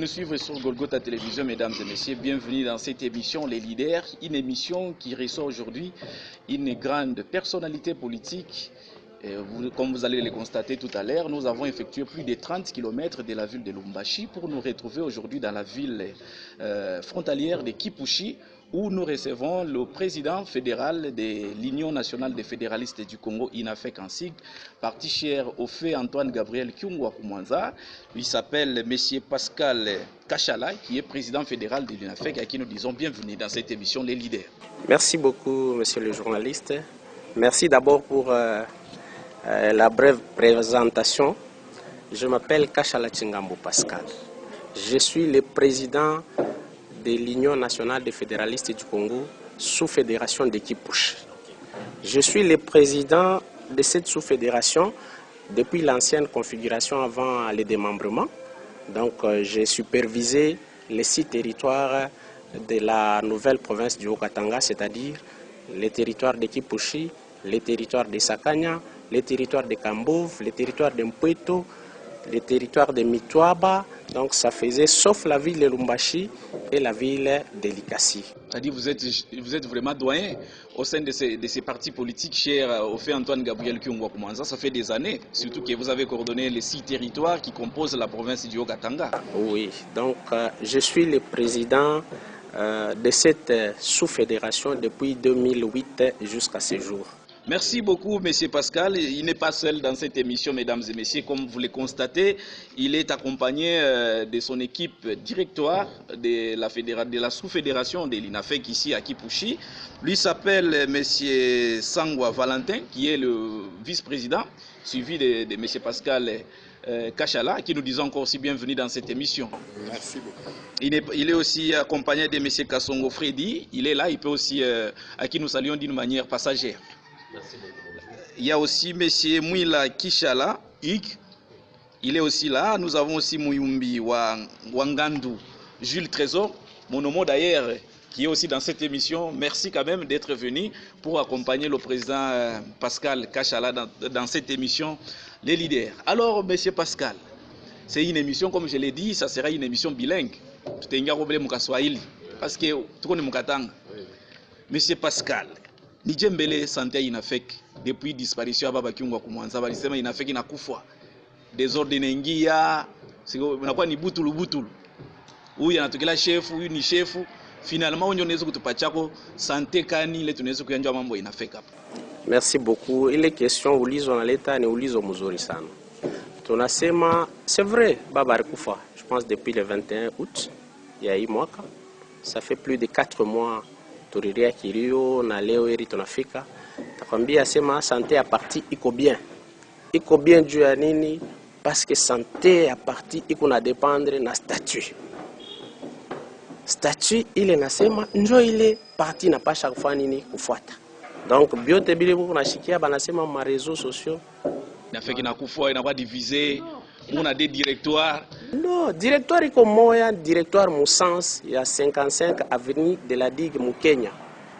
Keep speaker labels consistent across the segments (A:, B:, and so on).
A: nous suivre sur Golgotha Télévision, mesdames et messieurs, bienvenue dans cette émission Les Leaders, une émission qui reçoit aujourd'hui une grande personnalité politique. Comme vous allez le constater tout à l'heure, nous avons effectué plus de 30 km de la ville de Lubumbashi pour nous retrouver aujourd'hui dans la ville frontalière de Kipushi, où nous recevons le président fédéral de l'Union nationale des fédéralistes du Congo, INAFEC en sigle, parti cher au fait Antoine Gabriel Kyungwa Koumanza. Il s'appelle M. Pascal Kachala, qui est président fédéral de l'INAFEC, à qui nous disons bienvenue dans cette émission Les Leaders.
B: Merci beaucoup, monsieur le journaliste. Merci d'abord pour la brève présentation. Je m'appelle Kachala Tchingambo Pascal. Je suis le président de l'Union nationale des fédéralistes du Congo, sous-fédération de Kipushi. Je suis le président de cette sous-fédération depuis l'ancienne configuration avant le démembrement. Donc j'ai supervisé les 6 territoires de la nouvelle province du Haut-Katanga, c'est-à-dire les territoires de Kipushi, les territoires de Sakanya, les territoires de Kambouv, les territoires de Mpweto, les territoires de Mitwaba. Donc ça faisait sauf la ville de Lubumbashi et la ville de Likasi.
A: C'est-à-dire vous êtes vraiment doyen au sein de ces partis politiques chers au fait Antoine Gabriel Kyungwa Koumanza. Ça fait des années, surtout que vous avez coordonné les 6 territoires qui composent la province du Haut-Katanga.
B: Oui, donc je suis le président de cette sous-fédération depuis 2008 jusqu'à ce jour.
A: Merci beaucoup, M. Pascal. Il n'est pas seul dans cette émission, mesdames et messieurs. Comme vous le constatez, il est accompagné de son équipe directoire de la sous-fédération de l'INAFEC ici à Kipushi. Lui s'appelle M. Sangwa Valentin, qui est le vice-président, suivi de M. Pascal Kachala, à qui nous disons encore aussi bienvenue dans cette émission.
C: Merci beaucoup.
A: Il est aussi accompagné de M. Kassongo Freddy. Il est là, il peut aussi, à qui nous saluons d'une manière passagère. Il y a aussi M. Mouila Kishala, il est aussi là. Nous avons aussi Mouyumbi Wangandu, Jules Trésor, mon homo d'ailleurs, qui est aussi dans cette émission. Merci quand même d'être venu pour accompagner le président Pascal Kachala dans cette émission Les Leaders. Alors, M. Pascal, c'est une émission, comme je l'ai dit, ça sera une émission bilingue. Parce que tout le monde M. Pascal, Nijembele santé INAFEC depuis disparition Baba Kyungwa Koumanza balisema INAFEC inakufa. Desordre inaingia, unakuwa ni butulu. Huyu anatokela chef, huyu ni chef. Finalement unaweza kutupachako santé kani ile tunaweza kuanza mambo INAFEC hapa.
B: Merci beaucoup. Ile question ulizo na leta ni ulizo mzuri sana. Tunasema c'est vrai Baba alikufa. Je pense depuis le 21 août il y a eu mwaka. Ça fait plus de 4 mois. Turiria kilio na leo hili tunafika. Takwambia sema santé ya parti iko bien. Iko bien juu ya nini? Parce que santé ya parti iko na dépendre na statut. Statut ile nasema njo ile parti na pasha kufanya nini kufuata. Donc biote bile kunashikia banasema ma réseaux sociaux.
A: INAFEC inakufa inakuwa divisé. On a des directoires.
B: Non, directoire iko moya, directoire Moussens ya 55 avenue de la Digue mu Kenya.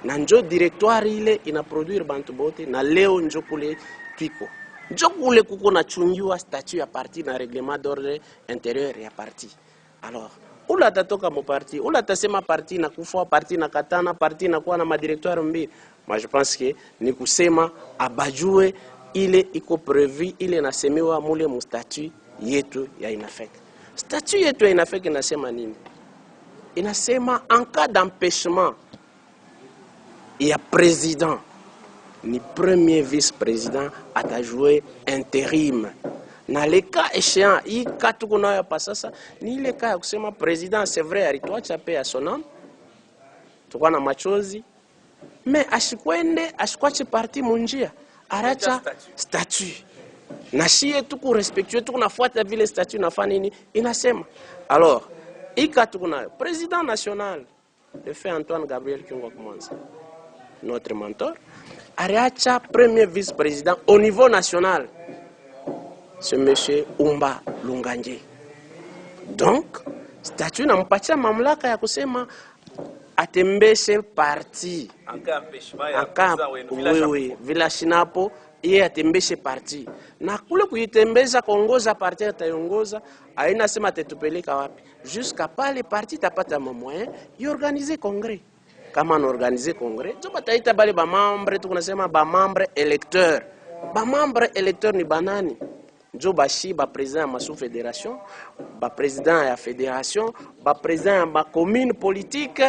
B: Na njo directoire ile ina produire bantu bote na leo njo kule twiko. Njo kule kuko na chungiwa statut ya parti na règlement d'ordre intérieur ya parti. Alors, ula tatoka mo parti, ula tasema parti na kufa, parti na katana, parti na kuwa na madirectoire mbili. Moi je pense que ni kusema abajue ile iko prévu ile nasemewa mule mu statut yetu ya INAFEC. Statut yetu ya INAFEC inasema nini? Inasema en cas d'empêchement ya président ni premier vice-président atajouer intérim. Na le cas échéant, hii cas tuko nayo hapa sasa ni ile cas ya kusema président c'est vrai alituacha pe ya sonam. Tuko na machozi. Mais ashikwache parti munjia. Aracha statut. Na shie tuku respectueux tuku nafuata vile statut nafanya nini inasema. Alors, ika tuku nayo président national le fait Antoine Gabriel Kyungwa Koumanza, notre mentor, ariacha premier vice-président au niveau national, ce monsieur Umba Lunganje. Donc, statut nampatia mamlaka ya kusema atembeshe parti.
A: Anka empêchement ya oui,
B: vila shinapo yeye atembeshe parti, na kule kuitembeza kuongoza parti ataiongoza, haina sema atatupeleka wapi, jusqu'à pale parti tapata moyen yorganiser congrès. Kama on organiser congrès, ndio bataita bale ba membre, tunasema ba membre électeur. Ba membre électeur ni banani? Njo bashi ba président ya sous fédération, ba président ya fédération, ba président ya commune politique,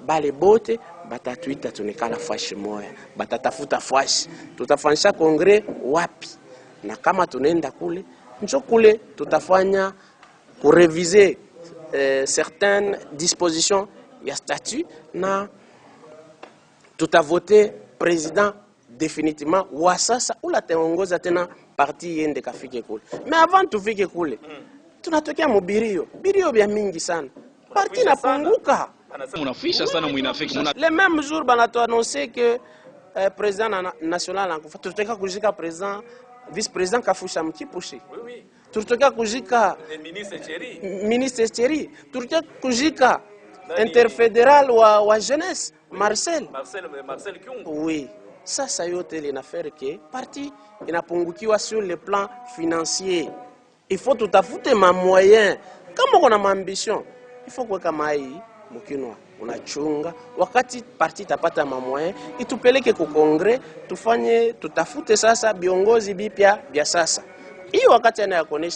B: bale bote batatuita tunikala fashi moya, batatafuta fashi, tutafanyisha kongre wapi, na kama tunaenda kule, njo kule tutafanya kureviser certaines dispositions ya statut, na tutavote président définitivement wa sasa ula teongoza tena parti yende kafike kule. Mais avant tufike kule, tunatokea mubirio, birio bya mingi sana, parti napunguka.
A: Munafisha sana mwinafiki.
B: Le même jour banato annoncer que président national ankufa, tutaka kujika président vice-président kafusha mkipushi. Oui. Tutaka kujika ministre Thierry, tutaka kujika interfédéral wa jeunesse Marcel Kyungu. Oui. Sasa yote linafere ke parti inapungukiwa sur le plan financier. Il faut tutafute ma moyen. Kama kuna ambition, il faut kuweka mai mkinwa unachunga, wakati parti tapata mamoyen itupeleke ku kongre, tutafute sasa viongozi bipya vya sasa. Hii wakati anayakonesha